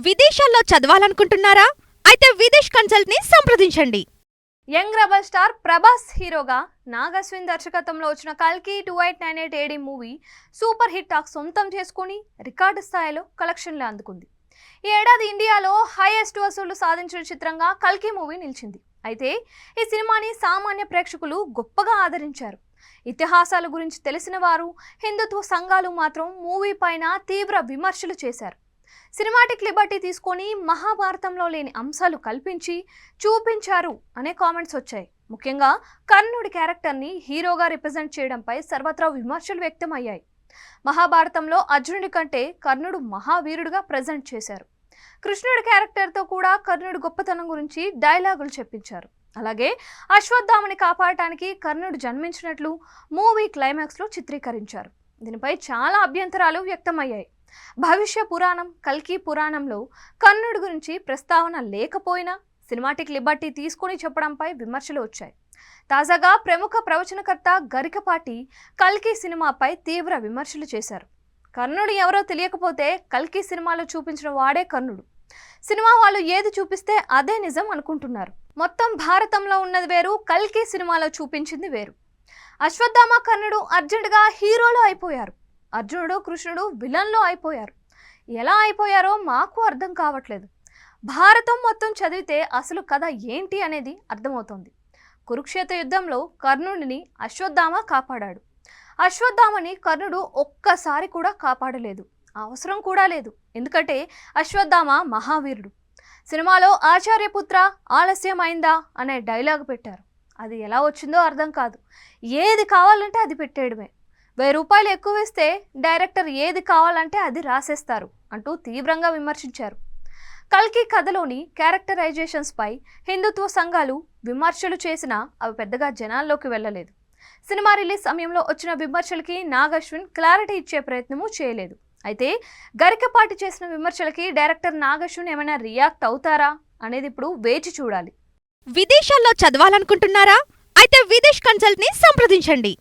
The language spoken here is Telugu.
విదేశాల్లో చదవాలనుకుంటున్నారా? అయితే విదేశ్ కన్సల్ట్ ని సంప్రదించండి. యంగ్ రెబల్ స్టార్ ప్రభాస్ హీరోగా నాగ్ అశ్విన్ దర్శకత్వంలో వచ్చిన కల్కి 2898 AD movie super hit talk సొంతం చేసుకుని రికార్డు స్థాయిలో కలెక్షన్లు అందుకుంది. ఈ ఏడాది ఇండియాలో హైయెస్ట్ వసూళ్లు సాధించిన చిత్రంగా కల్కి మూవీ నిలిచింది. అయితే ఈ సినిమాని సామాన్య ప్రేక్షకులు గొప్పగా ఆదరించారు. ఇతిహాసాల గురించి తెలిసిన వారు, హిందుత్వ సంఘాలు మాత్రం మూవీ పైన తీవ్ర విమర్శలు చేశారు. సినిమాటిక్ లిబర్టీ తీసుకొని మహాభారతంలో లేని అంశాలు కల్పించి చూపించారు అనే కామెంట్స్ వచ్చాయి. ముఖ్యంగా కర్ణుడి క్యారెక్టర్ని హీరోగా రిప్రజెంట్ చేయడంపై సర్వత్రా విమర్శలు వ్యక్తమయ్యాయి. మహాభారతంలో అర్జునుడి కంటే కర్ణుడు మహావీరుడిగా ప్రజెంట్ చేశారు. కృష్ణుడి క్యారెక్టర్తో కూడా కర్ణుడి గొప్పతనం గురించి డైలాగులు చెప్పించారు. అలాగే అశ్వత్థామని కాపాడటానికి కర్ణుడు జన్మించినట్లు మూవీ క్లైమాక్స్లో చిత్రీకరించారు. దీనిపై చాలా అభ్యంతరాలు వ్యక్తమయ్యాయి. భవిష్య పురాణం కల్కి పురాణంలో కర్ణుడి గురించి ప్రస్తావన లేకపోయినా సినిమాటిక్ లిబర్టీ తీసుకొని చెప్పడంపై విమర్శలు వచ్చాయి. తాజాగా ప్రముఖ ప్రవచనకర్త గరికపాటి కల్కి సినిమాపై తీవ్ర విమర్శలు చేశారు. కర్ణుడు ఎవరో తెలియకపోతే కల్కి సినిమాలో చూపించిన వాడే కర్ణుడు. సినిమా వాళ్ళు ఏది చూపిస్తే అదే నిజం అనుకుంటున్నారు. మొత్తం భారతంలో ఉన్నది వేరు, కల్కి సినిమాలో చూపించింది వేరు. అశ్వత్థామ కర్ణుడు అర్జెంటుగా హీరోలో అయిపోయారు. అర్జునుడు కృష్ణుడు విలన్లో అయిపోయారు. ఎలా అయిపోయారో మాకు అర్థం కావట్లేదు. భారతం మొత్తం చదివితే అసలు కథ ఏంటి అనేది అర్థమవుతోంది. కురుక్షేత్ర యుద్ధంలో కర్ణుడిని అశ్వత్థామ కాపాడాడు. అశ్వత్థామని కర్ణుడు ఒక్కసారి కూడా కాపాడలేదు, అవసరం కూడా లేదు. ఎందుకంటే అశ్వత్థామ మహావీరుడు. సినిమాలో ఆచార్యపుత్ర ఆలస్యమైందా అనే డైలాగ్ పెట్టారు. అది ఎలా వచ్చిందో అర్థం కాదు. ఏది కావాలంటే అది పెట్టేయడమే. 1000 రూపాయలు ఎక్కువ ఇస్తే డైరెక్టర్ ఏది కావాలంటే అది రాసేస్తారు అంటూ తీవ్రంగా విమర్శించారు. కల్కి కథలోని క్యారెక్టరైజేషన్స్పై హిందుత్వ సంఘాలు విమర్శలు చేసినా అవి పెద్దగా జనాల్లోకి వెళ్ళలేదు. సినిమా రిలీజ్ సమయంలో వచ్చిన విమర్శలకి నాగ్ అశ్విన్ క్లారిటీ ఇచ్చే ప్రయత్నమూ చేయలేదు. అయితే గరికపాటి చేసిన విమర్శలకి డైరెక్టర్ నాగ్ అశ్విన్ ఏమైనా రియాక్ట్ అవుతారా అనేది ఇప్పుడు వేచి చూడాలి. విదేశాల్లో చదవాలనుకుంటున్నారా? అయితే విదేశ్ కన్సల్ట్ ని సంప్రదించండి.